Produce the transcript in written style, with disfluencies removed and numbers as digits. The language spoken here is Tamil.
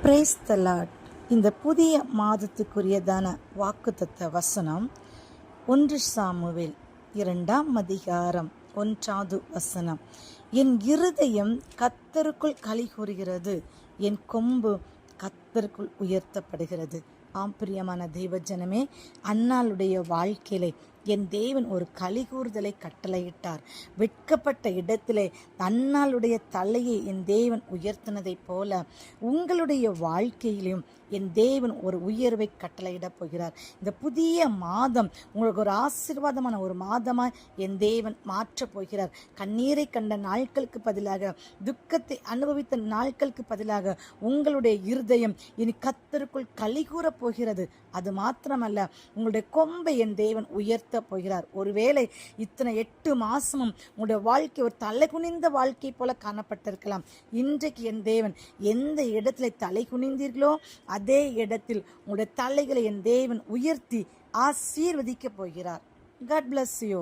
பிரேஸ் த லார்ட். இந்த புதிய மாதத்துக்குரியதான வாக்குத்தத்த வசனம் 1 சாமுவேல் 2ஆம் அதிகாரம் 1வது வசனம். என் இருதயம் கர்த்தருக்குள் களி கூறுகிறது, என் கொம்பு கர்த்தருக்குள் உயர்த்தப்படுகிறது. ஆம் பிரியமான தெய்வ ஜனமே, அன்னாளுடைய வாழ்க்கையிலே என் தேவன் ஒரு களிகூறுதலை கட்டளையிட்டார். வெட்கப்பட்ட இடத்திலே அன்னாளுடைய தலையை என் தேவன் உயர்த்தினதைப் போல உங்களுடைய வாழ்க்கையிலும் என் தேவன் ஒரு உயர்வை கட்டளையிடப் போகிறார். இந்த புதிய மாதம் உங்களுக்கு ஒரு ஆசீர்வாதமான ஒரு மாதமாய் என் தேவன் மாற்றப் போகிறார். கண்ணீரை கண்ட நாட்களுக்கு பதிலாக, துக்கத்தை அனுபவித்த நாட்களுக்கு பதிலாக உங்களுடைய இருதயம் இனி கர்த்தருக்குள் களி கூறப் போகிறது. அது மாத்திரமல்ல, உங்களுடைய கொம்பை என் தேவன் உயர்த்த போகிறார். ஒருவேளை இத்தனை 8 மாசமும் உங்களுடைய வாழ்க்கை ஒரு தலை குனிந்த வாழ்க்கை போல காணப்பட்டிருக்கலாம். இன்றைக்கு என் தேவன் எந்த இடத்துல தலை குனிந்தீர்களோ அதே இடத்தில் உங்களுடைய தலைகளை என் தேவன் உயர்த்தி ஆசீர்வதிக்க போகிறார். God bless you.